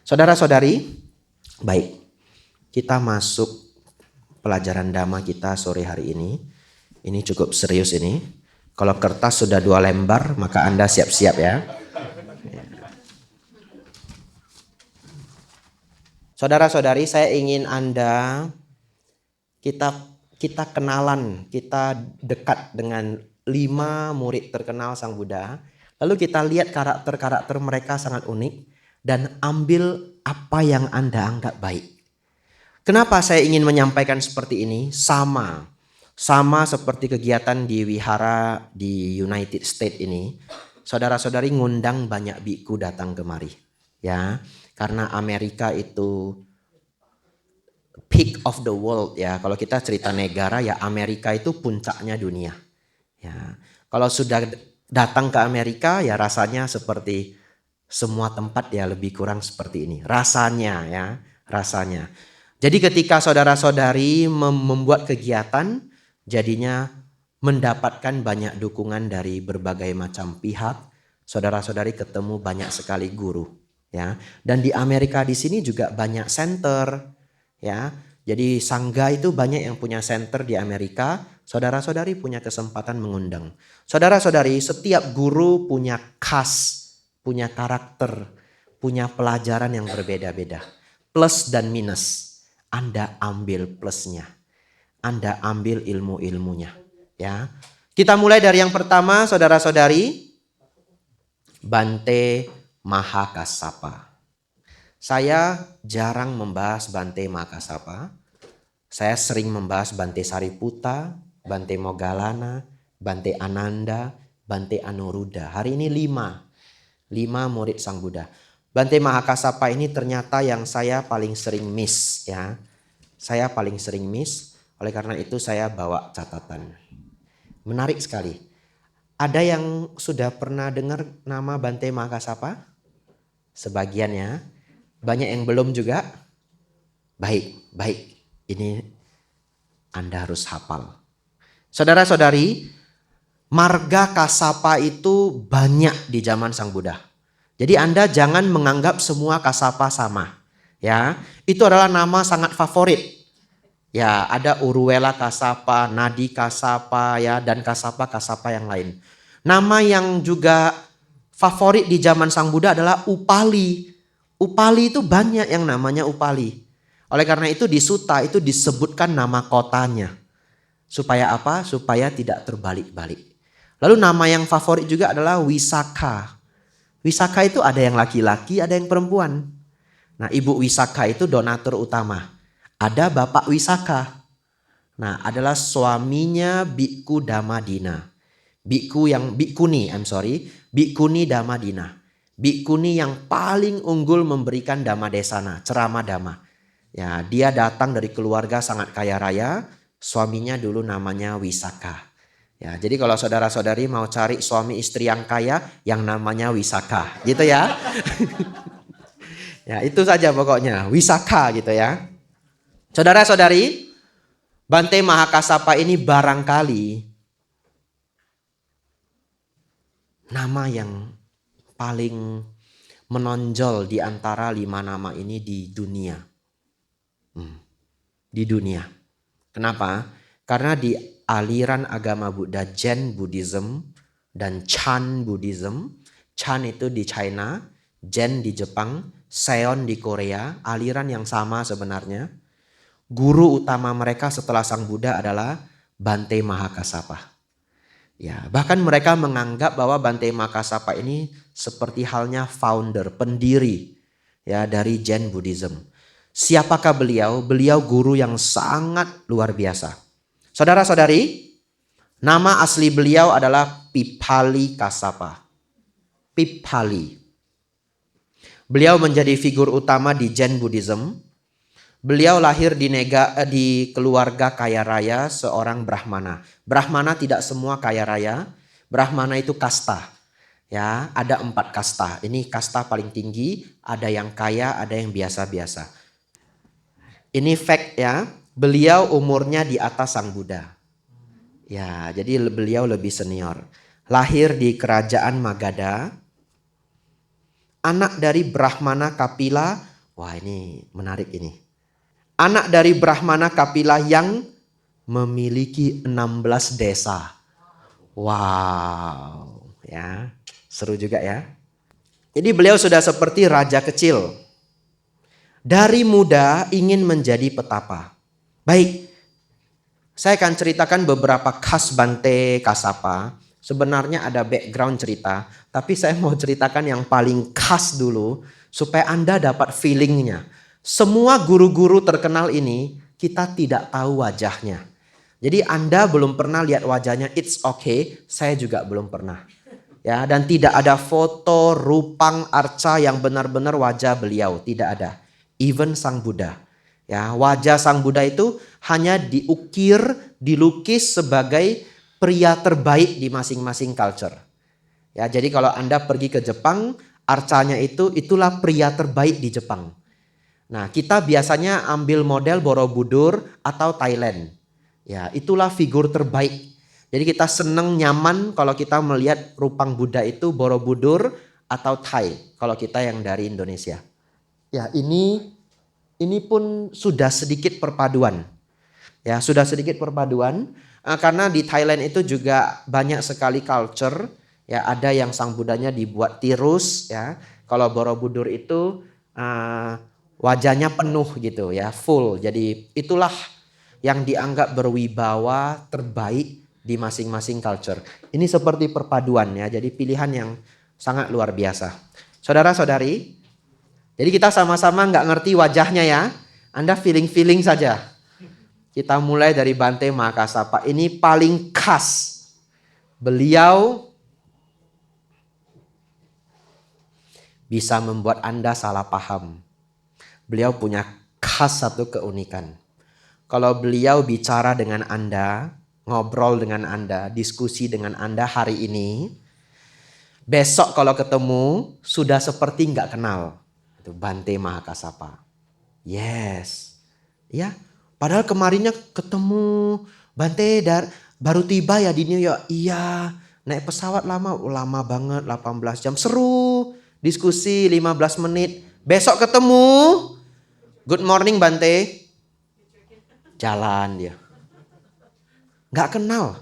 Saudara-saudari, baik, kita masuk pelajaran Dhamma kita sore hari ini. Ini cukup serius ini. Kalau kertas sudah 2 lembar, maka Anda siap-siap ya. Saudara-saudari, saya ingin Anda, kita kenalan, kita dekat dengan 5 murid terkenal Sang Buddha. Lalu kita lihat karakter-karakter mereka sangat unik. Dan ambil apa yang Anda anggap baik. Kenapa saya ingin menyampaikan seperti ini? Sama seperti kegiatan di wihara di United States ini. Saudara-saudari ngundang banyak biku datang kemari. Ya, karena Amerika itu peak of the world ya. Kalau kita cerita negara ya, Amerika itu puncaknya dunia. Ya, kalau sudah datang ke Amerika ya rasanya seperti semua tempat ya lebih kurang seperti ini. Rasanya ya, rasanya. Jadi ketika saudara-saudari membuat kegiatan, jadinya mendapatkan banyak dukungan dari berbagai macam pihak. Saudara-saudari ketemu banyak sekali guru. Ya, dan di Amerika di sini juga banyak center. Ya, jadi sangga itu banyak yang punya center di Amerika. Saudara-saudari punya kesempatan mengundang. Saudara-saudari, setiap guru punya khas, punya karakter, punya pelajaran yang berbeda-beda. Plus dan minus. Anda ambil plusnya. Anda ambil ilmu-ilmunya. Ya. Kita mulai dari yang pertama, saudara-saudari. Bante Mahakassapa. Saya jarang membahas Bante Mahakassapa. Saya sering membahas Bante Sariputta, Bante Moggallana, Bante Ananda, Bante Anuruddha. Hari ini 5 murid Sang Buddha. Bante Mahakassapa ini ternyata yang saya paling sering miss ya. Saya paling sering miss, oleh karena itu saya bawa catatan. Menarik sekali. Ada yang sudah pernah dengar nama Bante Mahakassapa? Sebagian ya. Banyak yang belum juga. Baik. Ini Anda harus hafal. Saudara-saudari, marga Kassapa itu banyak di zaman Sang Buddha. Jadi Anda jangan menganggap semua Kassapa sama. Ya, itu adalah nama sangat favorit. Ya, ada Uruwela Kassapa, Nadi Kassapa ya, dan Kassapa yang lain. Nama yang juga favorit di zaman Sang Buddha adalah Upali. Upali itu banyak yang namanya Upali. Oleh karena itu di sutta itu disebutkan nama kotanya. Supaya apa? Supaya tidak terbalik-balik. Lalu nama yang favorit juga adalah Wisakha. Wisakha itu ada yang laki-laki, ada yang perempuan. Nah, Ibu Wisakha itu donatur utama. Ada Bapak Wisakha. Nah, adalah suaminya Bikku Dhammadina. Bikuni Dhammadina. Bikuni yang paling unggul memberikan Dhamma Desana, ceramah Dhamma. Ya, dia datang dari keluarga sangat kaya raya. Suaminya dulu namanya Wisakha. Ya, jadi kalau saudara-saudari mau cari suami istri yang kaya, yang namanya Wisakha, gitu ya. Ya, itu saja pokoknya, Wisakha gitu ya. Saudara-saudari, Bante Mahakassapa ini barangkali nama yang paling menonjol di antara 5 nama ini di dunia. Di dunia. Kenapa? Karena di aliran agama Buddha, Zen Buddhism dan Chan Buddhism. Chan itu di China, Zen di Jepang, Seon di Korea, aliran yang sama sebenarnya. Guru utama mereka setelah Sang Buddha adalah Bante Mahakassapa. Ya, bahkan mereka menganggap bahwa Bante Mahakassapa ini seperti halnya founder, pendiri ya dari Zen Buddhism. Siapakah beliau? Beliau guru yang sangat luar biasa. Saudara-saudari, nama asli beliau adalah Pipali Kassapa. Pipali. Beliau menjadi figur utama di Zen Buddhism. Beliau lahir di keluarga kaya raya seorang Brahmana. Brahmana tidak semua kaya raya. Brahmana itu kasta. Ya, ada 4 kasta. Ini kasta paling tinggi, ada yang kaya, ada yang biasa-biasa. Ini fact ya, beliau umurnya di atas Sang Buddha. Ya, jadi beliau lebih senior. Lahir di kerajaan Magadha. Anak dari Brahmana Kapila, Wah, ini menarik ini. Anak dari Brahmana Kapila yang memiliki 16 desa. Wow, ya. Seru juga ya. Jadi beliau sudah seperti raja kecil. Dari muda ingin menjadi petapa. Baik, saya akan ceritakan beberapa khas Bante Kasapa. Sebenarnya ada background cerita, tapi saya mau ceritakan yang paling khas dulu supaya Anda dapat feelingnya. Semua guru-guru terkenal ini kita tidak tahu wajahnya. Jadi Anda belum pernah lihat wajahnya, it's okay, saya juga belum pernah. Ya, dan tidak ada foto rupang arca yang benar-benar wajah beliau, tidak ada. Even Sang Buddha. Ya, wajah Sang Buddha itu hanya diukir, dilukis sebagai pria terbaik di masing-masing culture. Ya, jadi kalau Anda pergi ke Jepang, arcanya itulah pria terbaik di Jepang. Nah, kita biasanya ambil model Borobudur atau Thailand. Ya, itulah figur terbaik. Jadi kita senang nyaman kalau kita melihat rupang Buddha itu Borobudur atau Thai. Kalau kita yang dari Indonesia. Ya, ini pun sudah sedikit perpaduan. Ya, sudah sedikit perpaduan. Karena di Thailand itu juga banyak sekali culture. Ya, ada yang sang Buddhanya dibuat tirus. Ya, kalau Borobudur itu wajahnya penuh gitu ya, full. Jadi itulah yang dianggap berwibawa terbaik di masing-masing culture. Ini seperti perpaduan ya, jadi pilihan yang sangat luar biasa. Saudara-saudari, jadi kita sama-sama nggak ngerti wajahnya ya. Anda feeling-feeling saja. Kita mulai dari Bante Mahakasapa. Ini paling khas. Beliau bisa membuat Anda salah paham. Beliau punya khas satu keunikan. Kalau beliau bicara dengan Anda, ngobrol dengan Anda, diskusi dengan Anda hari ini, besok kalau ketemu sudah seperti nggak kenal. Itu Bante Mahakasapa. Yes. Ya, padahal kemarinnya ketemu Bante baru tiba ya di New York. Iya, naik pesawat lama banget 18 jam. Seru, diskusi 15 menit. Besok ketemu, good morning Bante. Jalan dia. Nggak kenal.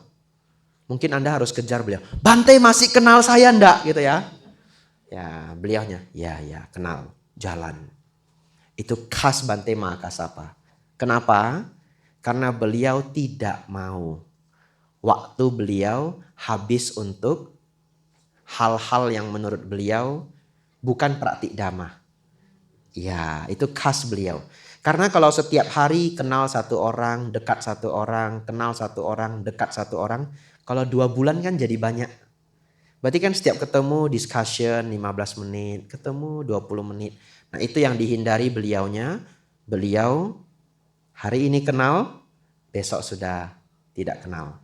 Mungkin Anda harus kejar beliau. Bante masih kenal saya enggak gitu ya. Ya beliaunya, ya kenal. Jalan. Itu khas Bante Mahakasapa. Kenapa? Karena beliau tidak mau waktu beliau habis untuk hal-hal yang menurut beliau bukan praktik dhamma. Ya, itu khas beliau. Karena kalau setiap hari kenal satu orang, dekat satu orang, kenal satu orang, dekat satu orang, kalau 2 bulan kan jadi banyak. Berarti kan setiap ketemu discussion 15 menit, ketemu 20 menit. Nah itu yang dihindari beliaunya. Beliau hari ini kenal, besok sudah tidak kenal.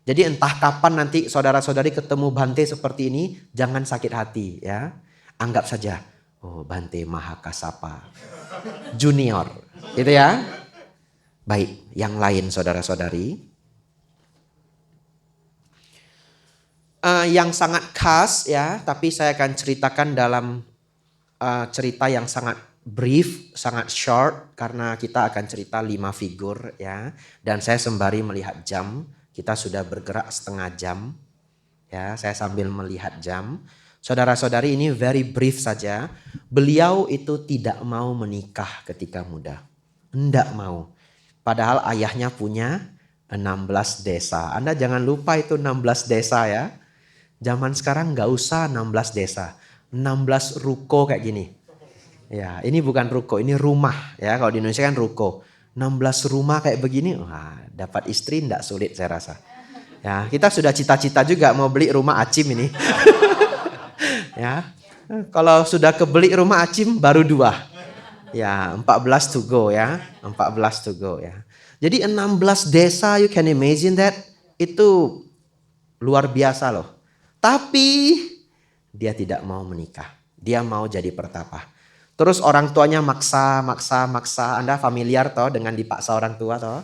Jadi entah kapan nanti saudara-saudari ketemu Bante seperti ini, jangan sakit hati ya. Anggap saja, oh Bante Mahakasapa Junior, gitu ya. Baik, yang lain saudara-saudari. Yang sangat khas ya, tapi saya akan ceritakan dalam cerita yang sangat brief, sangat short karena kita akan cerita 5 figur ya. Dan saya sembari melihat jam, kita sudah bergerak setengah jam. Ya, saya sambil melihat jam. Saudara-saudari ini very brief saja. Beliau itu tidak mau menikah ketika muda. Tidak mau. Padahal ayahnya punya 16 desa. Anda jangan lupa itu 16 desa ya. Zaman sekarang nggak usah 16 desa. 16 ruko kayak gini. Ya, ini bukan ruko, ini rumah ya. Kalau di Indonesia kan ruko. 16 rumah kayak begini, wah, dapat istri enggak sulit saya rasa. Ya, kita sudah cita-cita juga mau beli rumah Acim ini. Ya. Kalau sudah kebeli rumah Acim baru 2. Ya, 14 to go ya. 14 to go ya. Jadi 16 desa, you can imagine that. Itu luar biasa loh. Tapi dia tidak mau menikah. Dia mau jadi pertapa. Terus orang tuanya maksa. Anda familiar toh dengan dipaksa orang tua toh?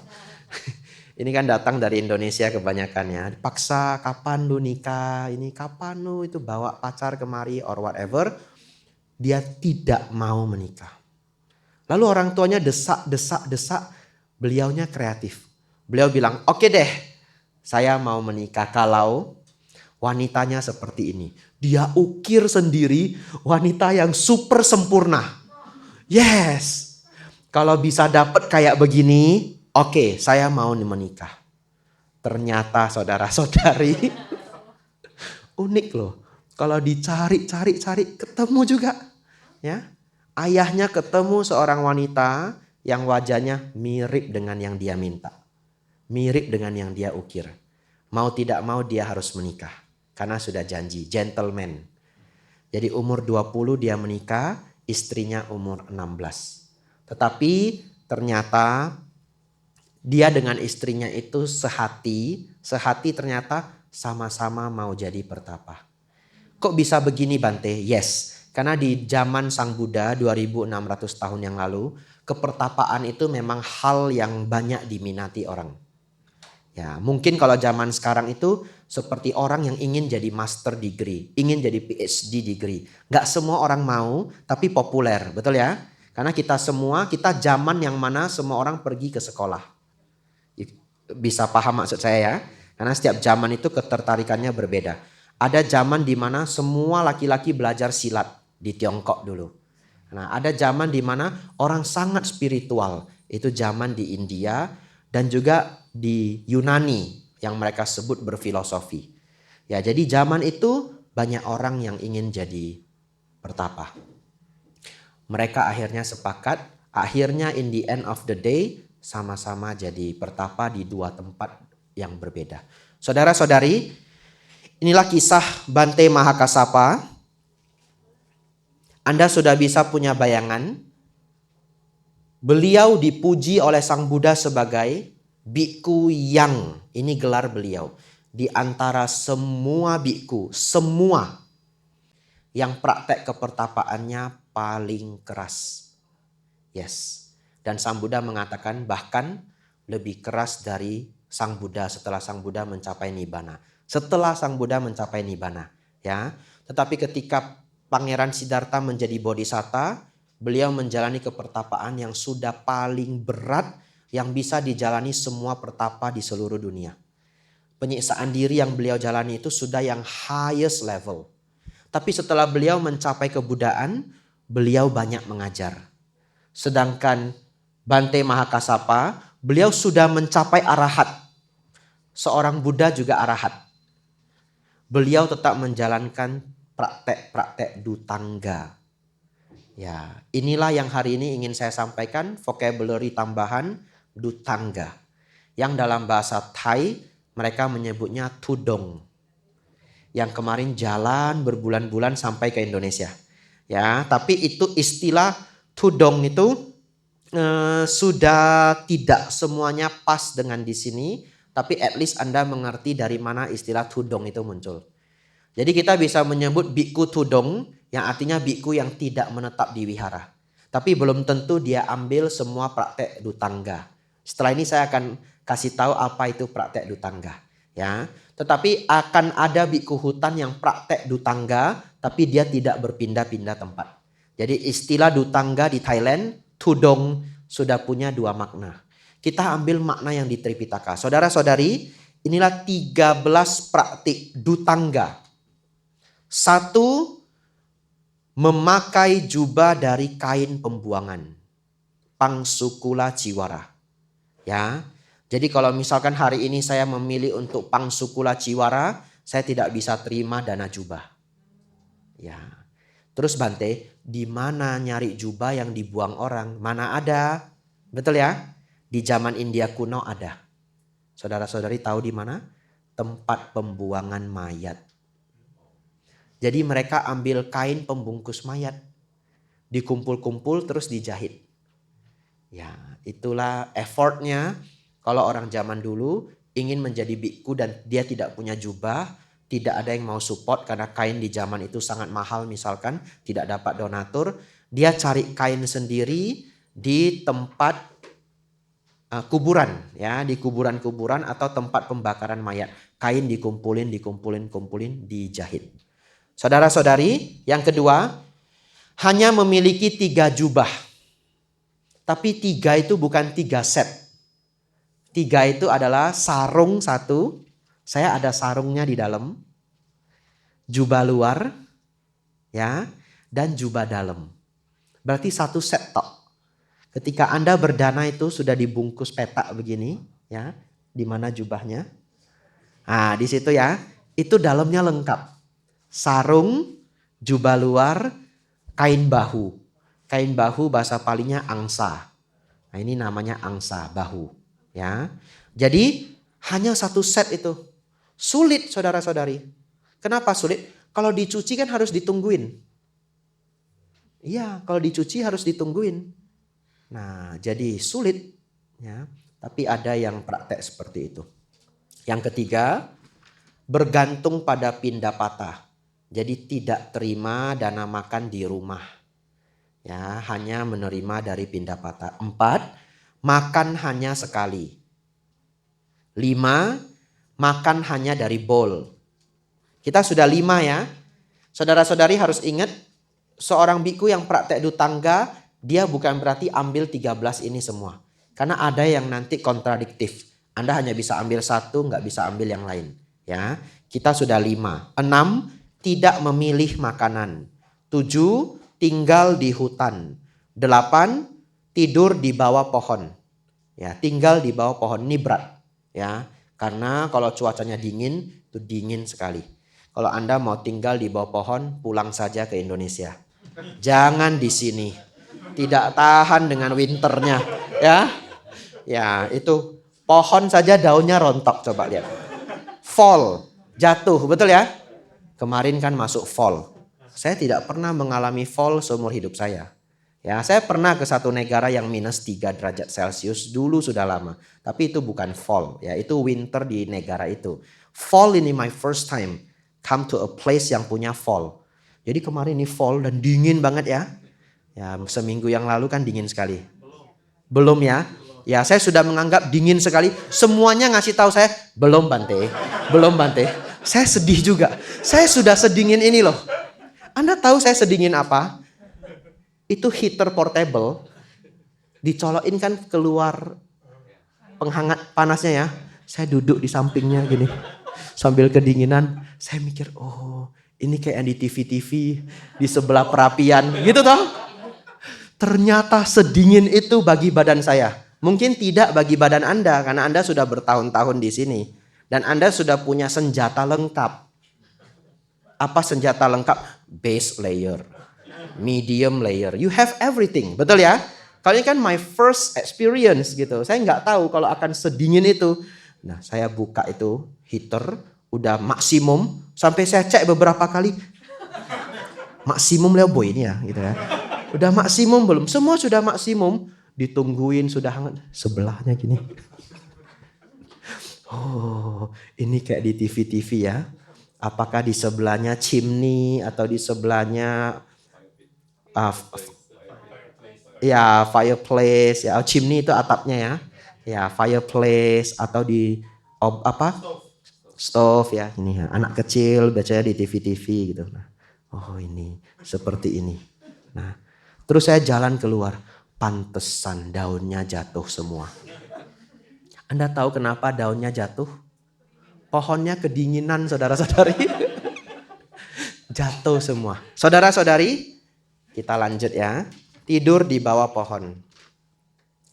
Ini kan datang dari Indonesia kebanyakan ya. Dipaksa, kapan lu nikah? Ini kapan lu itu bawa pacar kemari or whatever. Dia tidak mau menikah. Lalu orang tuanya desak. Beliaunya kreatif. Beliau bilang, oke deh, saya mau menikah kalau wanitanya seperti ini. Dia ukir sendiri wanita yang super sempurna. Yes, kalau bisa dapat kayak begini, oke, saya mau menikah. Ternyata saudara-saudari, unik loh. Kalau dicari, ketemu juga. Ya, ayahnya ketemu seorang wanita yang wajahnya mirip dengan yang dia minta. Mirip dengan yang dia ukir. Mau tidak mau dia harus menikah. Karena sudah janji, gentleman. Jadi umur 20 dia menikah, istrinya umur 16. Tetapi ternyata dia dengan istrinya itu sehati ternyata sama-sama mau jadi pertapa. Kok bisa begini Bante? Yes, karena di zaman Sang Buddha 2600 tahun yang lalu, kepertapaan itu memang hal yang banyak diminati orang. Ya, mungkin kalau zaman sekarang itu seperti orang yang ingin jadi master degree, ingin jadi PhD degree. Gak semua orang mau, tapi populer, betul ya? Karena kita zaman yang mana semua orang pergi ke sekolah. Bisa paham maksud saya ya? Karena setiap zaman itu ketertarikannya berbeda. Ada zaman di mana semua laki-laki belajar silat di Tiongkok dulu. Nah, ada zaman di mana orang sangat spiritual. Itu zaman di India dan juga di Yunani yang mereka sebut berfilosofi. Ya, jadi zaman itu banyak orang yang ingin jadi pertapa. Mereka akhirnya sepakat, akhirnya in the end of the day sama-sama jadi pertapa di dua tempat yang berbeda. Saudara-saudari, inilah kisah Bante Mahakasapa. Anda sudah bisa punya bayangan. Beliau dipuji oleh Sang Buddha sebagai biku yang, ini gelar beliau, di antara semua biku, semua yang praktek kepertapaannya paling keras. Yes. Dan Sang Buddha mengatakan bahkan lebih keras dari Sang Buddha setelah Sang Buddha mencapai Nibbana. Setelah Sang Buddha mencapai Nibbana, ya. Tetapi ketika Pangeran Siddhartha menjadi bodhisatta, beliau menjalani kepertapaan yang sudah paling berat yang bisa dijalani semua pertapa di seluruh dunia. Penyiksaan diri yang beliau jalani itu sudah yang highest level. Tapi setelah beliau mencapai kebudaan, beliau banyak mengajar. Sedangkan Bante Mahakasapa, beliau sudah mencapai arahat. Seorang Buddha juga arahat. Beliau tetap menjalankan praktek-praktek dutangga. Ya, inilah yang hari ini ingin saya sampaikan, vocabulary tambahan dutangga. Yang dalam bahasa Thai mereka menyebutnya tudong. Yang kemarin jalan berbulan-bulan sampai ke Indonesia. Ya, tapi itu istilah tudong itu sudah tidak semuanya pas dengan di sini, tapi at least Anda mengerti dari mana istilah tudong itu muncul. Jadi kita bisa menyebut biku tudong yang artinya biku yang tidak menetap di wihara. Tapi belum tentu dia ambil semua praktek dutangga. Setelah ini saya akan kasih tahu apa itu praktek dutangga. Ya, tetapi akan ada biku hutan yang praktek dutangga tapi dia tidak berpindah-pindah tempat. Jadi istilah dutangga di Thailand, tudong sudah punya dua makna. Kita ambil makna yang di Tripitaka. Saudara-saudari, inilah 13 praktik dutangga. 1, memakai jubah dari kain pembuangan. Pangsukula Ciwara. Ya. Jadi kalau misalkan hari ini saya memilih untuk Pangsukula Ciwara, saya tidak bisa terima dana jubah. Ya. Terus Bante, di mana nyari jubah yang dibuang orang? Mana ada? Betul ya? Di zaman India kuno ada. Saudara-saudari tahu di mana? Tempat pembuangan mayat. Jadi mereka ambil kain pembungkus mayat, dikumpul-kumpul terus dijahit. Ya, itulah effortnya kalau orang zaman dulu ingin menjadi biku dan dia tidak punya jubah, tidak ada yang mau support karena kain di zaman itu sangat mahal misalkan, tidak dapat donatur, dia cari kain sendiri di tempat kuburan, ya, di kuburan-kuburan atau tempat pembakaran mayat. Kain dikumpulin, dijahit. Saudara-saudari, yang kedua, hanya memiliki 3 jubah. Tapi 3 itu bukan 3 set. 3 itu adalah sarung satu. Saya ada sarungnya di dalam. Jubah luar. Ya. Dan jubah dalam. Berarti 1 set tok. Ketika Anda berdana itu sudah dibungkus petak begini. Ya. Di mana jubahnya? Nah di situ ya. Itu dalamnya lengkap. Sarung, jubah luar, kain bahu. Kain bahu bahasa palingnya angsa. Nah ini namanya angsa, bahu. Ya, jadi hanya 1 set itu. Sulit saudara-saudari. Kenapa sulit? Kalau dicuci kan harus ditungguin. Iya, kalau dicuci harus ditungguin. Nah jadi sulit. Ya, tapi ada yang praktek seperti itu. Yang ketiga, bergantung pada pindah patah. Jadi tidak terima dana makan di rumah. Ya, hanya menerima dari pindah patah. 4, makan hanya sekali. 5, makan hanya dari bowl. Kita sudah 5 ya. Saudara-saudari harus ingat, seorang biku yang praktek dutangga, dia bukan berarti ambil 13 ini semua. Karena ada yang nanti kontradiktif. Anda hanya bisa ambil 1, nggak bisa ambil yang lain. Ya, kita sudah 5. 6, tidak memilih makanan. 7, tinggal di hutan. 8, tidur di bawah pohon. Ya, tinggal di bawah pohon ini berat. Ya, karena kalau cuacanya dingin, itu dingin sekali. Kalau Anda mau tinggal di bawah pohon, pulang saja ke Indonesia. Jangan di sini. Tidak tahan dengan winternya. Ya, ya itu pohon saja daunnya rontok, coba lihat. Fall, jatuh, betul ya? Kemarin kan masuk fall. Saya tidak pernah mengalami fall seumur hidup saya. Ya, saya pernah ke satu negara yang -3 derajat Celcius dulu sudah lama. Tapi itu bukan fall, ya itu winter di negara itu. Fall ini my first time come to a place yang punya fall. Jadi kemarin ini fall dan dingin banget ya. Ya, seminggu yang lalu kan dingin sekali. Belum ya? Ya, saya sudah menganggap dingin sekali. Semuanya ngasih tahu saya, belum Bante. Belum Bante. Saya sedih juga. Saya sudah sedingin ini loh. Anda tahu saya sedingin apa? Itu heater portable. Dicolokin kan keluar penghangat panasnya ya. Saya duduk di sampingnya gini. Sambil kedinginan. Saya mikir, oh ini kayak di TV-TV. Di sebelah perapian. Gitu toh. Ternyata sedingin itu bagi badan saya. Mungkin tidak bagi badan Anda. Karena Anda sudah bertahun-tahun di sini. Dan Anda sudah punya senjata lengkap. Apa senjata lengkap? Base layer, medium layer. You have everything, betul ya? Kalau ini kan my first experience gitu. Saya nggak tahu kalau akan sedingin itu. Nah, saya buka itu heater, udah maksimum. Sampai saya cek beberapa kali. Maksimum lebo ini ya, gitu ya. Udah maksimum belum? Semua sudah maksimum. Ditungguin sudah hangat. Sebelahnya gini. Oh, ini kayak di TV-TV ya. Apakah di sebelahnya chimney atau di sebelahnya ya fireplace ya, chimney itu atapnya ya. Ya, fireplace atau di stove ya. Ini ya, anak kecil bacanya di TV-TV gitu. Nah, oh ini seperti ini. Nah, terus saya jalan keluar, pantesan daunnya jatuh semua. Anda tahu kenapa daunnya jatuh? Pohonnya kedinginan saudara-saudari. Jatuh semua. Saudara-saudari, kita lanjut ya. Tidur di bawah pohon.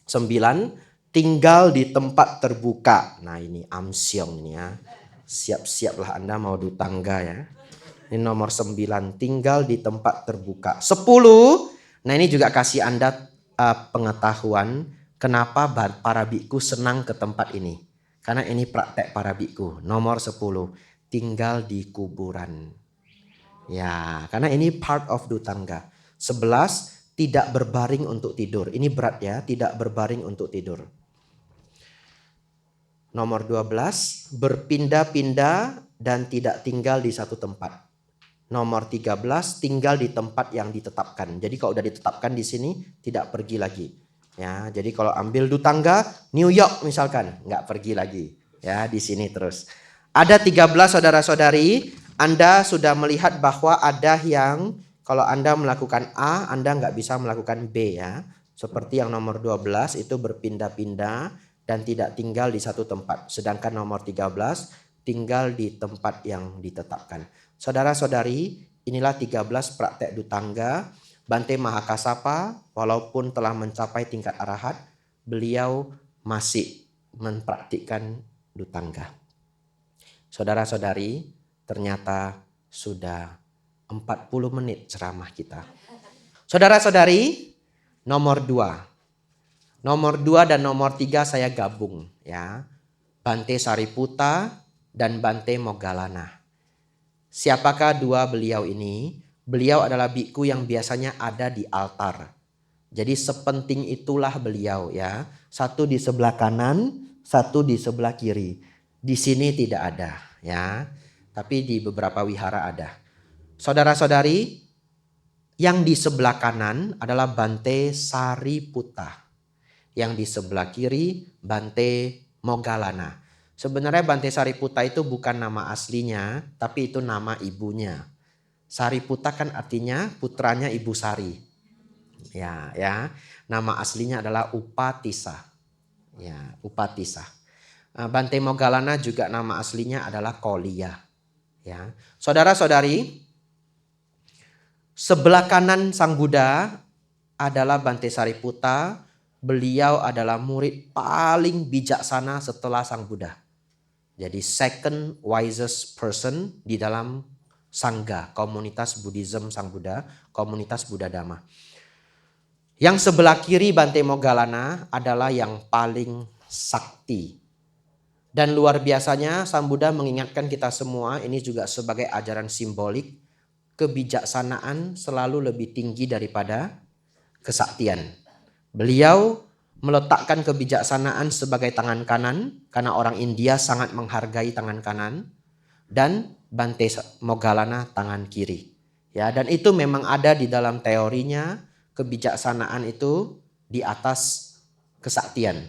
9, tinggal di tempat terbuka. Nah ini amsyong ini ya. Siap-siaplah Anda mau dutangga ya. Ini nomor 9, tinggal di tempat terbuka. 10, nah ini juga kasih Anda pengetahuan kenapa para biku senang ke tempat ini. Karena ini praktek para biku. Nomor 10, tinggal di kuburan. Ya, karena ini part of dutangga. 11, tidak berbaring untuk tidur. Ini berat ya, tidak berbaring untuk tidur. Nomor 12, berpindah-pindah dan tidak tinggal di satu tempat. Nomor 13, tinggal di tempat yang ditetapkan. Jadi kalau udah ditetapkan di sini, tidak pergi lagi. Ya, jadi kalau ambil dutangga New York misalkan, nggak pergi lagi. Ya, di sini terus. Ada 13 saudara-saudari, Anda sudah melihat bahwa ada yang kalau Anda melakukan A, Anda nggak bisa melakukan B ya. Seperti yang nomor 12 itu berpindah-pindah dan tidak tinggal di satu tempat. Sedangkan nomor 13 tinggal di tempat yang ditetapkan. Saudara-saudari, inilah 13 praktek dutangga. Bante Mahakasapa walaupun telah mencapai tingkat arahat, beliau masih mempraktikkan dutangga. Saudara-saudari, ternyata sudah 40 menit ceramah kita. Saudara-saudari, nomor 2. Nomor 2 dan nomor 3 saya gabung ya. Bante Sariputa dan Bante Moggallana. Siapakah dua beliau ini? Beliau adalah biku yang biasanya ada di altar. Jadi sepenting itulah beliau ya. Satu di sebelah kanan, satu di sebelah kiri. Di sini tidak ada ya. Tapi di beberapa wihara ada. Saudara-saudari, yang di sebelah kanan adalah Bante Sariputa. Yang di sebelah kiri Bante Moggallana. Sebenarnya Bante Sariputa itu bukan nama aslinya, tapi itu nama ibunya. Sariputa kan artinya putranya Ibu Sari. Ya. Nama aslinya adalah Upatissa. Ya, Upatissa. Bante Moggallana juga nama aslinya adalah Kolia. Ya. Saudara-saudari, sebelah kanan Sang Buddha adalah Bante Sariputa. Beliau adalah murid paling bijaksana setelah Sang Buddha. Jadi second wisest person di dalam Sangha, komunitas Buddhism Sang Buddha, komunitas Buddha Dhamma. Yang sebelah kiri Bante Moggallana adalah yang paling sakti. Dan luar biasanya Sang Buddha mengingatkan kita semua, ini juga sebagai ajaran simbolik, kebijaksanaan selalu lebih tinggi daripada kesaktian. Beliau meletakkan kebijaksanaan sebagai tangan kanan karena orang India sangat menghargai tangan kanan, dan Bante Moggallana tangan kiri. Ya, dan itu memang ada di dalam teorinya, kebijaksanaan itu di atas kesaktian.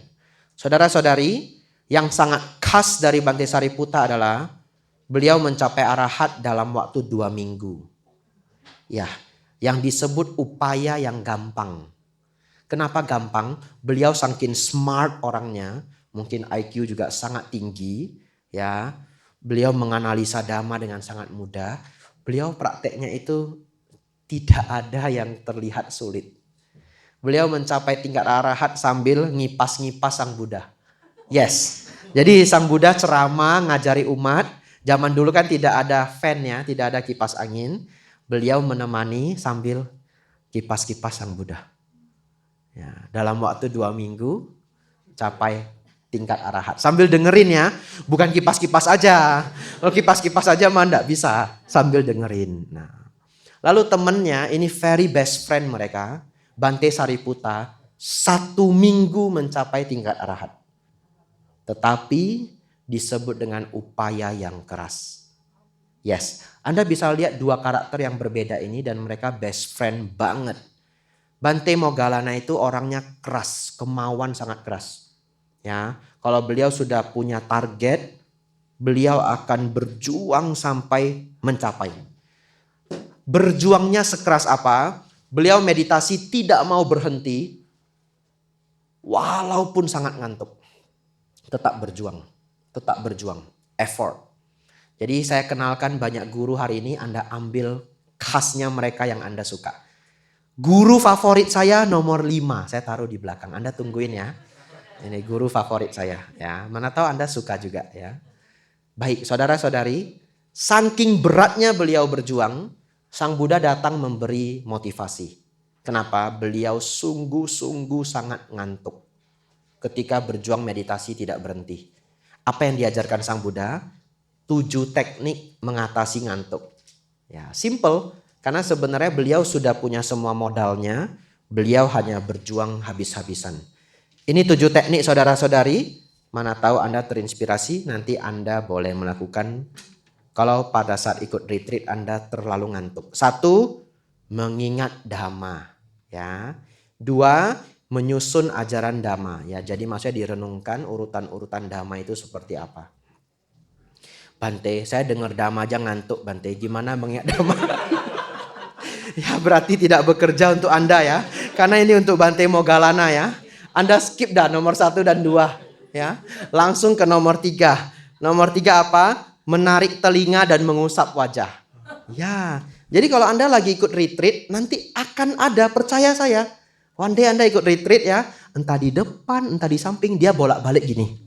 Saudara-saudari, yang sangat khas dari Bante Sariputa adalah beliau mencapai arahat dalam waktu 2 minggu. Ya, yang disebut upaya yang gampang. Kenapa gampang? Beliau saking smart orangnya, mungkin IQ juga sangat tinggi, ya. Beliau menganalisa Dhamma dengan sangat mudah. Beliau prakteknya itu tidak ada yang terlihat sulit. Beliau mencapai tingkat arahat sambil ngipas-ngipas Sang Buddha. Yes. Jadi Sang Buddha ceramah ngajari umat. Zaman dulu kan tidak ada fan ya, tidak ada kipas angin. Beliau menemani sambil kipas-kipas Sang Buddha. Ya, dalam waktu 2 minggu capai tingkat arahat. Sambil dengerin ya, bukan kipas-kipas aja. Kalau kipas-kipas aja mah enggak bisa, sambil dengerin. Nah, lalu temennya, ini very best friend mereka, Bante Sariputa, 1 minggu mencapai tingkat arahat. Tetapi disebut dengan upaya yang keras. Yes, Anda bisa lihat 2 karakter yang berbeda ini dan mereka best friend banget. Bante Moggallana itu orangnya keras, kemauan sangat keras. Ya, kalau beliau sudah punya target, beliau akan berjuang sampai mencapai. Berjuangnya sekeras apa? Beliau meditasi tidak mau berhenti, walaupun sangat ngantuk. Tetap berjuang, effort. Jadi saya kenalkan banyak guru hari ini, Anda ambil khasnya mereka yang Anda suka. Guru favorit saya nomor 5, saya taruh di belakang, Anda tungguin ya. Ini guru favorit saya ya. Mana tahu Anda suka juga ya. Baik, saudara-saudari, saking beratnya beliau berjuang, Sang Buddha datang memberi motivasi. Kenapa? Beliau sungguh-sungguh sangat ngantuk. Ketika berjuang meditasi tidak berhenti. Apa yang diajarkan Sang Buddha? 7 teknik mengatasi ngantuk. Ya, simple. Karena sebenarnya beliau sudah punya semua modalnya. Beliau hanya berjuang habis-habisan. Ini 7 teknik saudara-saudari. Mana tahu Anda terinspirasi, nanti Anda boleh melakukan kalau pada saat ikut retreat Anda terlalu ngantuk. 1, mengingat Dhamma. Ya. 2, menyusun ajaran Dhamma. Ya, jadi maksudnya direnungkan urutan-urutan Dhamma itu seperti apa. Bante, saya dengar Dhamma aja ngantuk Bante. Gimana mengingat Dhamma? Ya berarti tidak bekerja untuk Anda ya. Karena ini untuk Bante Moggallana ya. Anda skip dah nomor 1 dan 2 ya. Langsung ke nomor 3. Nomor 3 apa? Menarik telinga dan mengusap wajah. Ya. Jadi kalau Anda lagi ikut retreat, nanti akan ada, percaya saya. One day Anda ikut retreat ya, entah di depan, entah di samping, dia bolak-balik gini.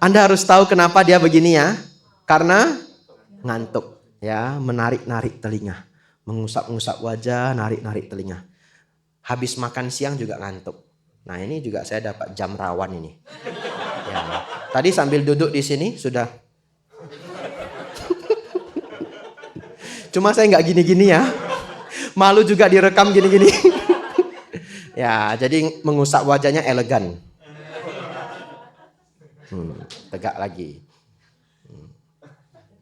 Anda harus tahu kenapa dia begini ya. Karena ngantuk. Ya, menarik-narik telinga. Mengusap-ngusap wajah, narik-narik telinga. Habis makan siang juga ngantuk. Nah ini juga saya dapat jam rawan ini. Ya. Tadi sambil duduk di sini sudah. Cuma saya nggak gini-gini ya. Malu juga direkam gini-gini. Ya, jadi mengusap wajahnya elegan. Tegak lagi.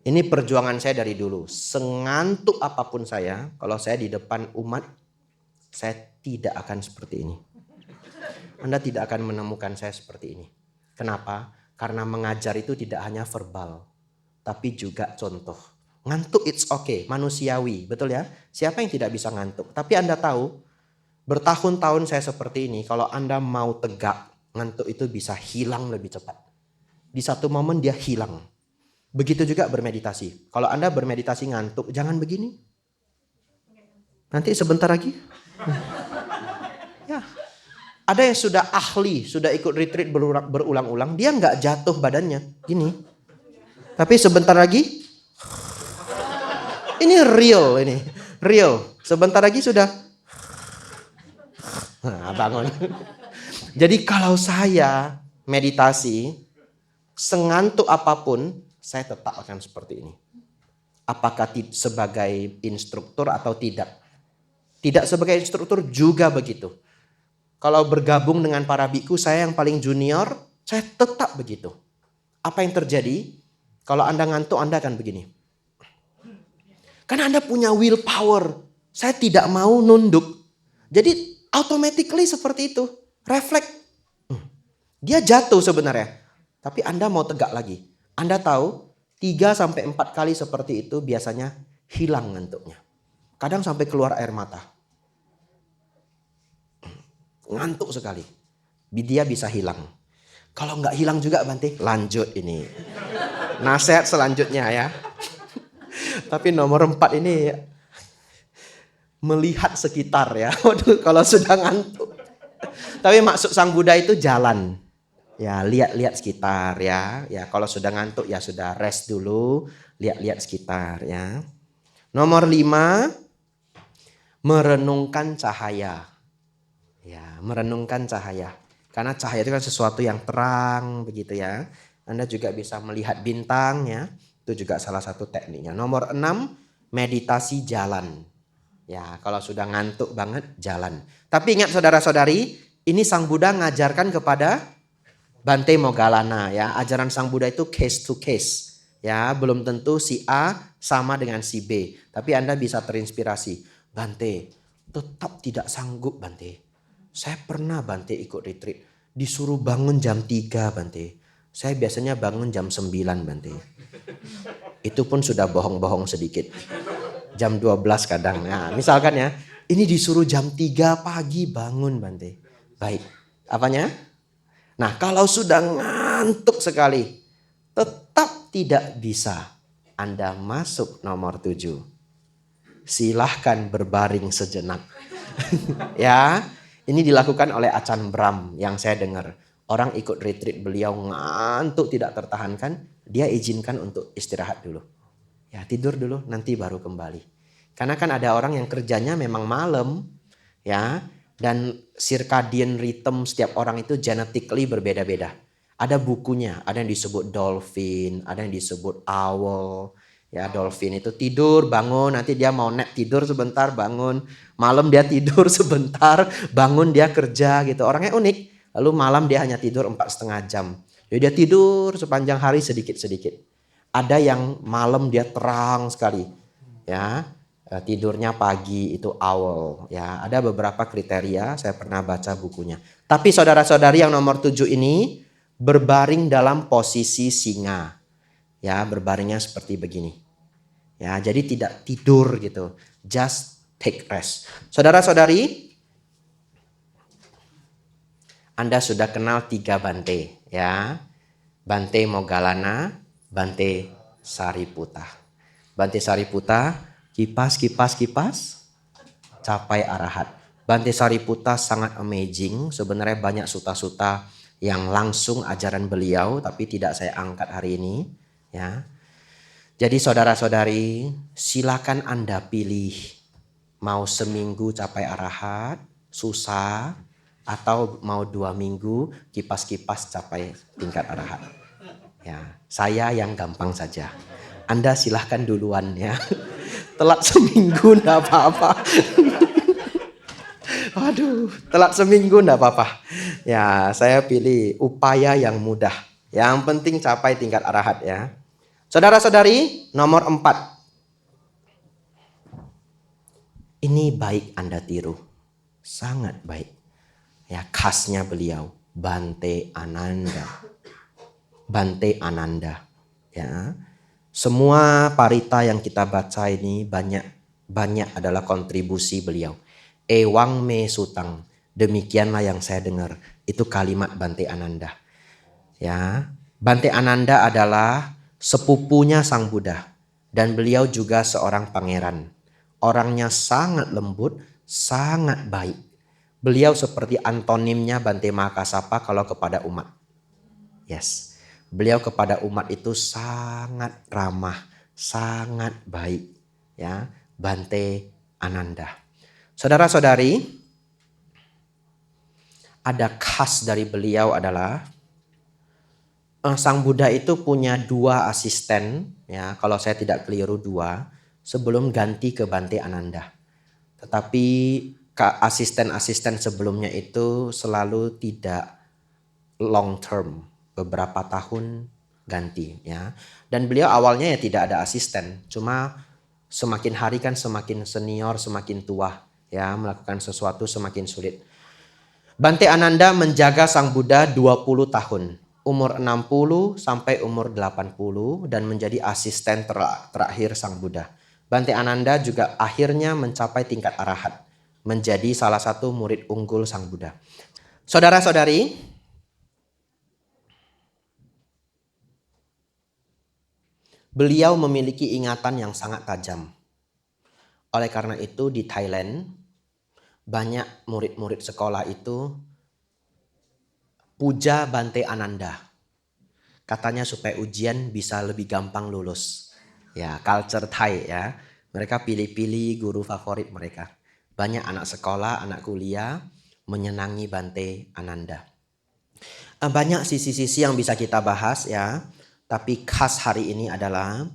Ini perjuangan saya dari dulu. Sengantuk apapun saya, kalau saya di depan umat, saya tidak akan seperti ini. Anda tidak akan menemukan saya seperti ini. Kenapa? Karena mengajar itu tidak hanya verbal, tapi juga contoh. Ngantuk it's okay, manusiawi, betul ya? Siapa yang tidak bisa ngantuk? Tapi Anda tahu, bertahun-tahun saya seperti ini, kalau Anda mau tegak, ngantuk itu bisa hilang lebih cepat. Di satu momen dia hilang. Begitu juga bermeditasi. Kalau Anda bermeditasi ngantuk, jangan begini. Nanti sebentar lagi. Ya. Ada yang sudah ahli, sudah ikut retreat berulang-ulang, dia nggak jatuh badannya. Gini. Tapi sebentar lagi, ini real ini. Real. Sebentar lagi sudah bangun. Jadi kalau saya meditasi, sengantuk apapun, saya tetap akan seperti ini. Apakah sebagai instruktur atau tidak? Tidak sebagai instruktur juga begitu. Kalau bergabung dengan para biku, saya yang paling junior, saya tetap begitu. Apa yang terjadi? Kalau Anda ngantuk, Anda akan begini. Karena Anda punya willpower. Saya tidak mau nunduk. Jadi automatically seperti itu. Refleks. Dia jatuh sebenarnya. Tapi Anda mau tegak lagi. Anda tahu 3-4 kali seperti itu biasanya hilang ngantuknya. Kadang sampai keluar air mata. Ngantuk sekali. Dia bisa hilang. Kalau nggak hilang juga Bante, lanjut ini. Nasihat selanjutnya ya. Tapi nomor 4 ini melihat sekitar ya. Waduh, kalau sudah ngantuk. Tapi maksud Sang Buddha itu jalan. Ya, lihat-lihat sekitar ya. Ya, kalau sudah ngantuk ya sudah rest dulu, lihat-lihat sekitar ya. Nomor 5, merenungkan cahaya. Ya, merenungkan cahaya. Karena cahaya itu kan sesuatu yang terang begitu ya. Anda juga bisa melihat bintang ya. Itu juga salah satu tekniknya. Nomor 6, meditasi jalan. Ya, kalau sudah ngantuk banget jalan. Tapi ingat saudara-saudari, ini Sang Buddha ngajarkan kepada Bante Moggallana ya. Ajaran Sang Buddha itu case to case. Ya, belum tentu si A sama dengan si B. Tapi Anda bisa terinspirasi. Bante, tetap tidak sanggup Bante. Saya pernah Bante ikut retreat. Disuruh bangun jam 3 Bante. Saya biasanya bangun jam 9 Bante. Itu pun sudah bohong-bohong sedikit. Jam 12 kadang. Nah, misalkan ya. Ini disuruh jam 3 pagi bangun Bante. Baik. Apanya? Nah, kalau sudah ngantuk sekali, tetap tidak bisa. Anda masuk nomor 7. Silahkan berbaring sejenak. Ya, ini dilakukan oleh Achan Brahm yang saya dengar. Orang ikut retreat beliau ngantuk tidak tertahankan, dia izinkan untuk istirahat dulu. Ya, tidur dulu nanti baru kembali. Karena kan ada orang yang kerjanya memang malam, ya. Dan circadian rhythm setiap orang itu genetically berbeda-beda. Ada bukunya, ada yang disebut dolphin, ada yang disebut owl. Ya, dolphin itu tidur, bangun, nanti dia mau nap, tidur sebentar, bangun. Malam dia tidur sebentar, bangun dia kerja gitu. Orangnya unik. Lalu malam dia hanya tidur 4,5 jam. Jadi dia tidur sepanjang hari sedikit-sedikit. Ada yang malam dia terang sekali. Ya. Tidurnya pagi itu owl ya, ada beberapa kriteria, saya pernah baca bukunya. Tapi saudara-saudari yang nomor 7 ini berbaring dalam posisi singa. Ya, berbaringnya seperti begini. Ya, jadi tidak tidur gitu. Just take rest. Saudara-saudari, Anda sudah kenal 3 Bante, ya. Bante Moggallana, Bante Sariputta. Bante Sariputta, kipas, kipas, kipas, capai arahat. Bante Sariputta sangat amazing. Sebenarnya banyak suta-suta yang langsung ajaran beliau, tapi tidak saya angkat hari ini. Ya, jadi saudara-saudari, silakan Anda pilih mau seminggu capai arahat, susah, atau mau 2 minggu kipas-kipas capai tingkat arahat. Ya, saya yang gampang saja. Anda silahkan duluan ya. Telat seminggu enggak apa-apa. Waduh, telat seminggu enggak apa-apa. Ya, saya pilih upaya yang mudah. Yang penting capai tingkat arahat ya. Saudara-saudari, nomor 4. Ini baik Anda tiru. Sangat baik. Ya, khasnya beliau, Bante Ananda. Bante Ananda. Ya. Semua parita yang kita baca ini banyak adalah kontribusi beliau. Ewang me sutang. Demikianlah yang saya dengar. Itu kalimat Bante Ananda. Ya, Bante Ananda adalah sepupunya Sang Buddha dan beliau juga seorang pangeran. Orangnya sangat lembut, sangat baik. Beliau seperti antonimnya Bante Mahakasapa kalau kepada umat. Yes. Beliau kepada umat itu sangat ramah, sangat baik. Ya, Bante Ananda. Saudara-saudari, ada khas dari beliau adalah Sang Buddha itu punya 2 asisten, ya, kalau saya tidak keliru 2, sebelum ganti ke Bante Ananda. Tetapi asisten-asisten sebelumnya itu selalu tidak long term, beberapa tahun ganti ya. Dan beliau awalnya ya tidak ada asisten, cuma semakin hari kan semakin senior, semakin tua ya, melakukan sesuatu semakin sulit. Bante Ananda menjaga Sang Buddha 20 tahun, umur 60 sampai umur 80 dan menjadi asisten terakhir Sang Buddha. Bante Ananda juga akhirnya mencapai tingkat arahat, menjadi salah satu murid unggul Sang Buddha. Saudara-saudari, beliau memiliki ingatan yang sangat tajam. Oleh karena itu di Thailand, banyak murid-murid sekolah itu puja Bante Ananda. Katanya supaya ujian bisa lebih gampang lulus. Ya, culture Thai ya. Mereka pilih-pilih guru favorit mereka. Banyak anak sekolah, anak kuliah menyenangi Bante Ananda. Banyak sisi-sisi yang bisa kita bahas ya. Tapi khas hari ini adalah,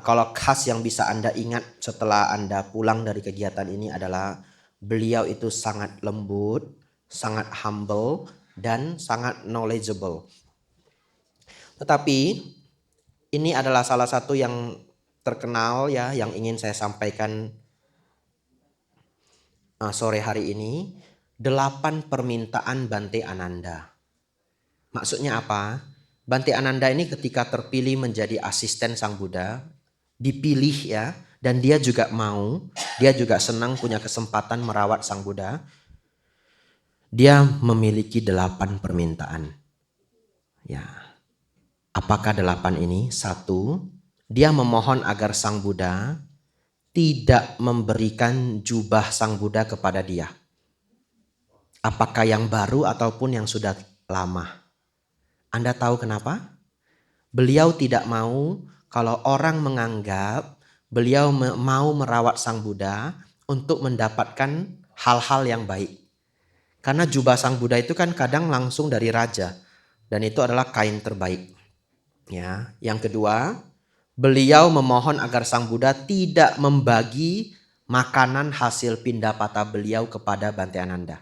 kalau khas yang bisa Anda ingat setelah Anda pulang dari kegiatan ini adalah beliau itu sangat lembut, sangat humble, dan sangat knowledgeable. Tetapi ini adalah salah satu yang terkenal ya, yang ingin saya sampaikan sore hari ini. 8 permintaan Bante Ananda. Maksudnya apa? Bante Ananda ini ketika terpilih menjadi asisten Sang Buddha, dipilih ya, dan dia juga senang punya kesempatan merawat Sang Buddha. Dia memiliki 8 permintaan. Ya. Apakah 8 ini? 1, dia memohon agar Sang Buddha tidak memberikan jubah Sang Buddha kepada dia. Apakah yang baru ataupun yang sudah lama. Anda tahu kenapa? Beliau tidak mau kalau orang menganggap beliau mau merawat Sang Buddha untuk mendapatkan hal-hal yang baik. Karena jubah Sang Buddha itu kan kadang langsung dari raja. Dan itu adalah kain terbaik. Ya, yang kedua, beliau memohon agar Sang Buddha tidak membagi makanan hasil pindapata beliau kepada Bante Ananda.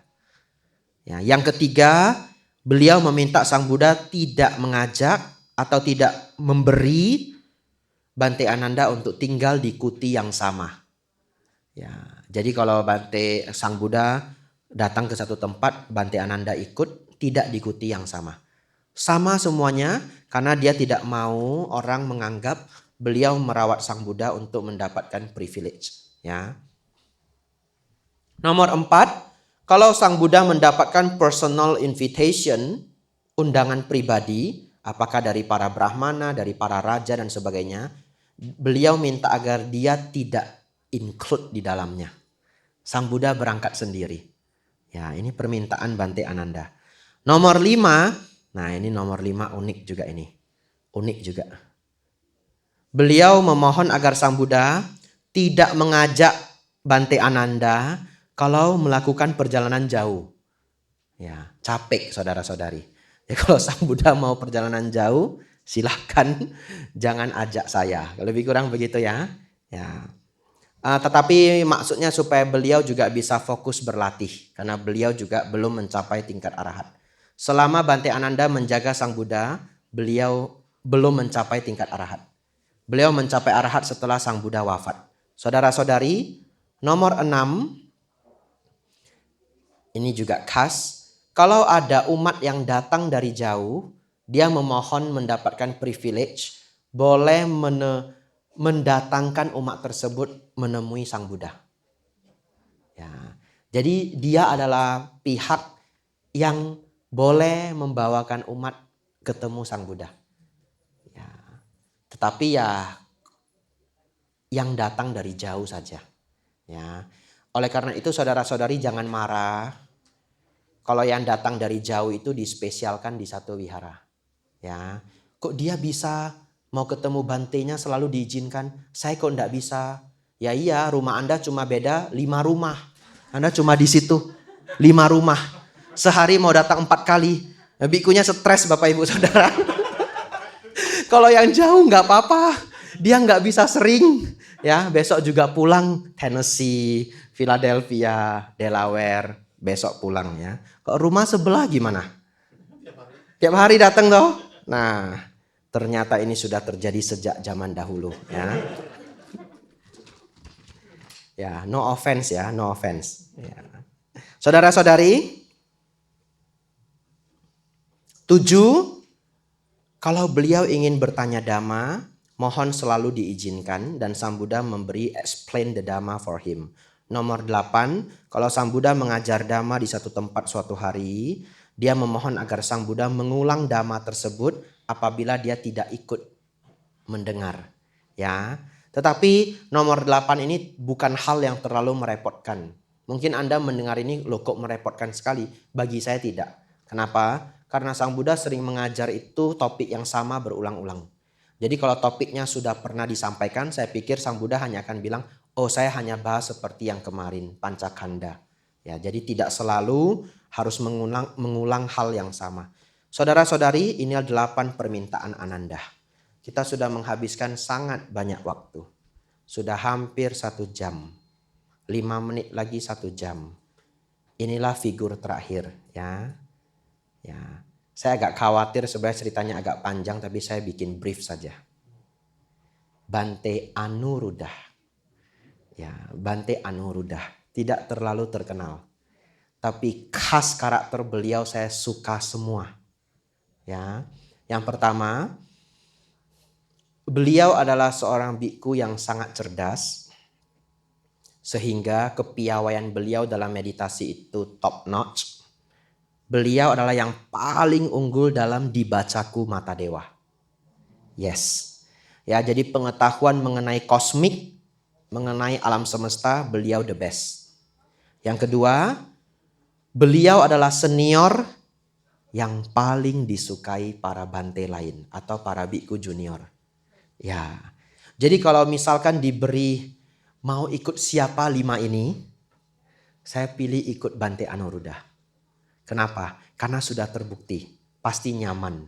Ya, yang ketiga, beliau meminta Sang Buddha tidak mengajak atau tidak memberi Bante Ananda untuk tinggal di kuti yang sama. Ya, jadi kalau Sang Buddha datang ke satu tempat, Bante Ananda ikut, tidak di kuti yang sama. Sama semuanya karena dia tidak mau orang menganggap beliau merawat Sang Buddha untuk mendapatkan privilege. Ya. Nomor 4, kalau Sang Buddha mendapatkan personal invitation, undangan pribadi, apakah dari para brahmana, dari para raja dan sebagainya, beliau minta agar dia tidak include di dalamnya. Sang Buddha berangkat sendiri. Ya, ini permintaan Bante Ananda. Nomor 5, nah ini nomor 5 unik juga ini. Unik juga. Beliau memohon agar Sang Buddha tidak mengajak Bante Ananda kalau melakukan perjalanan jauh. Ya, capek saudara-saudari. Ya, kalau Sang Buddha mau perjalanan jauh, silahkan jangan ajak saya. Lebih kurang begitu ya. Ya. Tetapi maksudnya supaya beliau juga bisa fokus berlatih. Karena beliau juga belum mencapai tingkat arahat. Selama Bante Ananda menjaga Sang Buddha, beliau belum mencapai tingkat arahat. Beliau mencapai arahat setelah Sang Buddha wafat. Saudara-saudari, nomor 6, ini juga khas. Kalau ada umat yang datang dari jauh, dia memohon mendapatkan privilege, boleh mendatangkan umat tersebut menemui Sang Buddha. Ya. Jadi dia adalah pihak yang boleh membawakan umat ketemu Sang Buddha. Ya. Tetapi ya yang datang dari jauh saja. Ya. Oleh karena itu saudara-saudari jangan marah kalau yang datang dari jauh itu dispesialkan di satu wihara. Ya. Kok dia bisa mau ketemu bantenya selalu diizinkan? Saya kok enggak bisa? Ya iya, rumah Anda cuma beda 5 rumah. Anda cuma di situ 5 rumah. Sehari mau datang 4 kali. Bikunya stres Bapak Ibu Saudara. Kalau yang jauh nggak apa-apa. Dia nggak bisa sering. Ya, besok juga pulang Tennessee, Philadelphia, Delaware. Besok pulang ya. Kok rumah sebelah gimana? Tiap hari datang toh. Nah, ternyata ini sudah terjadi sejak zaman dahulu ya. Ya, no offense ya, no offense. Ya. Saudara-saudari, 7, kalau beliau ingin bertanya dhamma, mohon selalu diizinkan dan Sang Buddha memberi explain the dhamma for him. Nomor 8, kalau Sang Buddha mengajar dhamma di satu tempat suatu hari, dia memohon agar Sang Buddha mengulang dhamma tersebut apabila dia tidak ikut mendengar. Ya. Tetapi nomor 8 ini bukan hal yang terlalu merepotkan. Mungkin Anda mendengar ini loh kok merepotkan sekali. Bagi saya tidak. Kenapa? Karena Sang Buddha sering mengajar itu topik yang sama berulang-ulang. Jadi kalau topiknya sudah pernah disampaikan, saya pikir Sang Buddha hanya akan bilang, oh saya hanya bahas seperti yang kemarin, Pancakanda. Ya, jadi tidak selalu harus mengulang hal yang sama. Saudara-saudari, ini adalah 8 permintaan Ananda. Kita sudah menghabiskan sangat banyak waktu. Sudah hampir 1 jam. 5 menit lagi 1 jam. Inilah figur terakhir ya. Ya, saya agak khawatir sebenarnya ceritanya agak panjang tapi saya bikin brief saja. Bante Anuruddha. Ya, Bante Anuruddha tidak terlalu terkenal. Tapi khas karakter beliau saya suka semua. Ya. Yang pertama, beliau adalah seorang biku yang sangat cerdas. Sehingga kepiawaian beliau dalam meditasi itu top notch. Beliau adalah yang paling unggul dalam dibacaku mata dewa. Yes. Ya, jadi pengetahuan mengenai kosmik, mengenai alam semesta, beliau the best. Yang kedua, beliau adalah senior yang paling disukai para bante lain atau para biku junior. Ya. Jadi kalau misalkan diberi mau ikut siapa 5 ini, saya pilih ikut Bante Anuruddha. Kenapa? Karena sudah terbukti, pasti nyaman.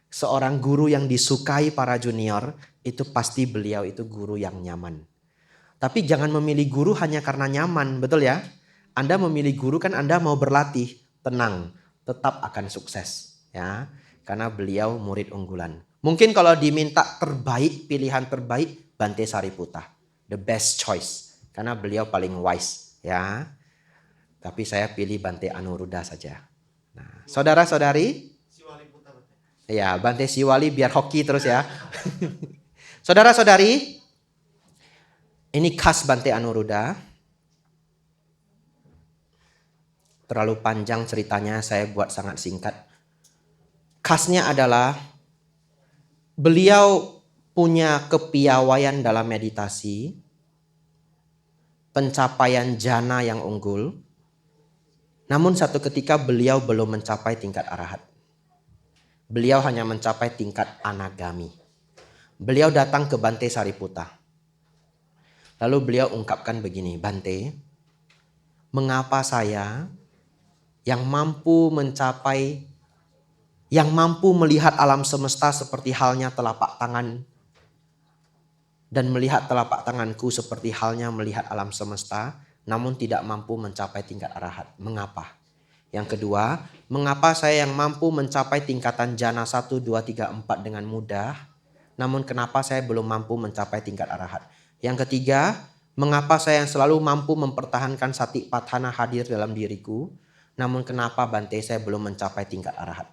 Seorang guru yang disukai para junior, itu pasti beliau itu guru yang nyaman. Tapi jangan memilih guru hanya karena nyaman, betul ya? Anda memilih guru kan Anda mau berlatih, tenang, tetap akan sukses. Ya, karena beliau murid unggulan. Mungkin kalau diminta terbaik, pilihan terbaik, Bante Sariputta. The best choice. Karena beliau paling wise. Ya. Tapi saya pilih Bante Anuruddha saja. Nah, saudara-saudari, Ya, Bante Siwali biar hoki terus ya. Saudara-saudari, ini khas Bante Anuruddha. Terlalu panjang ceritanya, saya buat sangat singkat. Khasnya adalah beliau punya kepiawaian dalam meditasi, pencapaian jana yang unggul. Namun satu ketika beliau belum mencapai tingkat arahat. Beliau hanya mencapai tingkat anagami. Beliau datang ke Bante Sariputta. Lalu beliau ungkapkan begini, Bante, mengapa saya yang mampu melihat alam semesta seperti halnya telapak tangan dan melihat telapak tanganku seperti halnya melihat alam semesta, namun tidak mampu mencapai tingkat arahat. Mengapa? Yang kedua, mengapa saya yang mampu mencapai tingkatan jana 1, 2, 3, 4 dengan mudah, namun kenapa saya belum mampu mencapai tingkat arahat? Yang ketiga, mengapa saya yang selalu mampu mempertahankan satipatthana hadir dalam diriku, namun kenapa Bante saya belum mencapai tingkat arahat?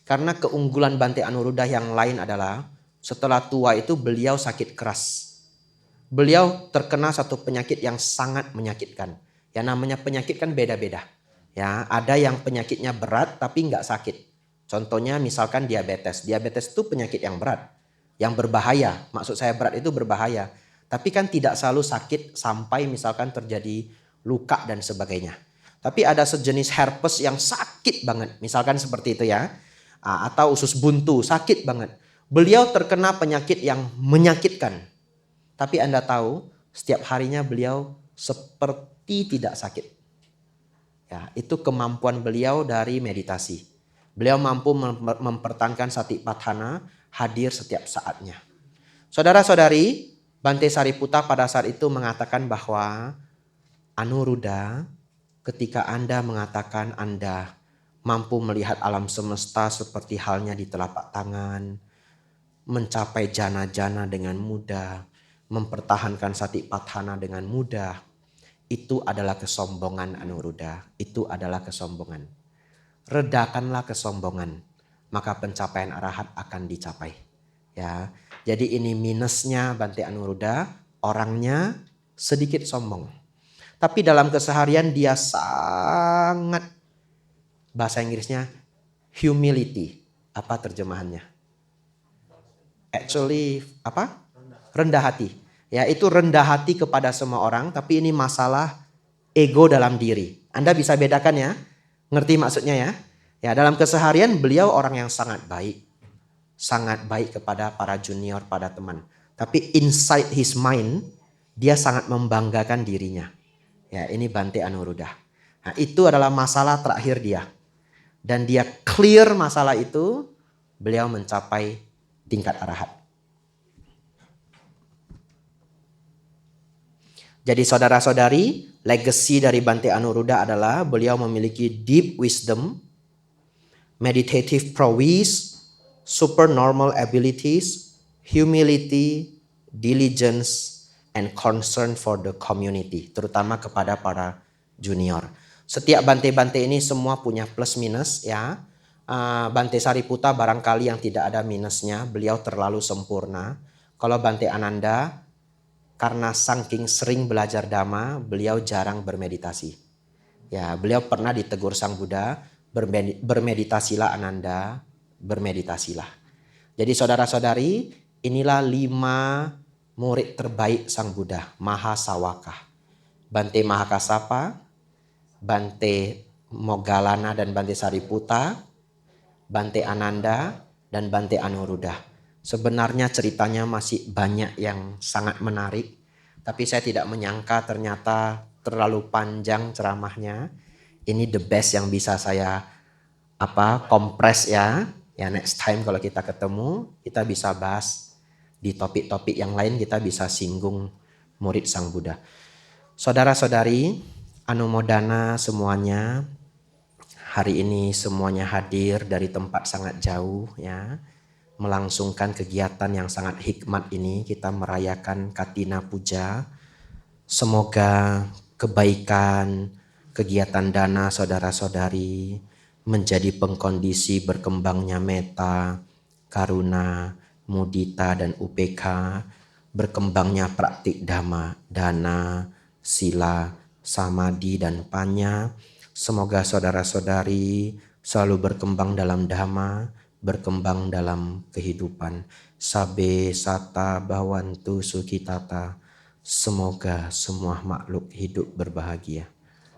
Karena keunggulan Bante Anuruddha yang lain adalah setelah tua itu beliau sakit keras. Beliau terkena satu penyakit yang sangat menyakitkan. Yang namanya penyakit kan beda-beda. Ya, ada yang penyakitnya berat tapi nggak sakit. Contohnya misalkan diabetes. Diabetes itu penyakit yang berat, yang berbahaya. Maksud saya berat itu berbahaya. Tapi kan tidak selalu sakit sampai misalkan terjadi luka dan sebagainya. Tapi ada sejenis herpes yang sakit banget. Misalkan seperti itu ya. Atau usus buntu sakit banget. Beliau terkena penyakit yang menyakitkan. Tapi Anda tahu setiap harinya beliau seperti tidak sakit. Ya, itu kemampuan beliau dari meditasi. Beliau mampu mempertahankan satipatthana hadir setiap saatnya. Saudara-saudari, Bante Sariputta pada saat itu mengatakan bahwa Anuruddha, ketika Anda mengatakan Anda mampu melihat alam semesta seperti halnya di telapak tangan, mencapai jana-jana dengan mudah, mempertahankan satipatthana dengan mudah, itu adalah kesombongan Anuruddha. Itu adalah kesombongan. Redakanlah kesombongan, maka pencapaian arahat akan dicapai. Ya, jadi ini minusnya Bante Anuruddha, orangnya sedikit sombong. Tapi dalam keseharian dia sangat, bahasa Inggrisnya humility. Apa terjemahannya? Actually apa? Rendah hati. Ya, itu rendah hati kepada semua orang, tapi ini masalah ego dalam diri. Anda bisa bedakan ya? Ngerti maksudnya ya? Ya, dalam keseharian beliau orang yang sangat baik. Sangat baik kepada para junior, pada teman. Tapi inside his mind, dia sangat membanggakan dirinya. Ya, ini Bante Anuruddha. Nah, itu adalah masalah terakhir dia. Dan dia clear masalah itu, beliau mencapai tingkat arahat. Jadi saudara-saudari, legacy dari Bante Anuruddha adalah beliau memiliki deep wisdom, meditative prowess, supernormal abilities, humility, diligence, and concern for the community, terutama kepada para junior. Setiap Bante-Bante ini semua punya plus minus ya. Bante Sariputta barangkali yang tidak ada minusnya, beliau terlalu sempurna. Kalau Bante Ananda, karena saking sering belajar Dhamma, beliau jarang bermeditasi. Ya, beliau pernah ditegur Sang Buddha, bermeditasilah Ananda, bermeditasilah. Jadi saudara-saudari, inilah 5 murid terbaik Sang Buddha, Mahasawaka. Bante Mahakassapa, Bante Moggallana dan Bante Sariputta, Bante Ananda, dan Bante Anuruddha. Sebenarnya ceritanya masih banyak yang sangat menarik, tapi saya tidak menyangka ternyata terlalu panjang ceramahnya. Ini the best yang bisa saya kompres ya. Ya, next time kalau kita ketemu, kita bisa bahas di topik-topik yang lain, kita bisa singgung murid Sang Buddha. Saudara-saudari, anumodana semuanya. Hari ini semuanya hadir dari tempat sangat jauh ya. Melangsungkan kegiatan yang sangat hikmat ini, kita merayakan Katina Puja. Semoga kebaikan, kegiatan dana saudara-saudari menjadi pengkondisi berkembangnya metta, karuna, mudita, dan UPK, berkembangnya praktik dhamma, dana, sila, samadhi, dan panya. Semoga saudara-saudari selalu berkembang dalam dhamma, berkembang dalam kehidupan. Sabe sata bhavantu sukhitata. Semoga semua makhluk hidup berbahagia.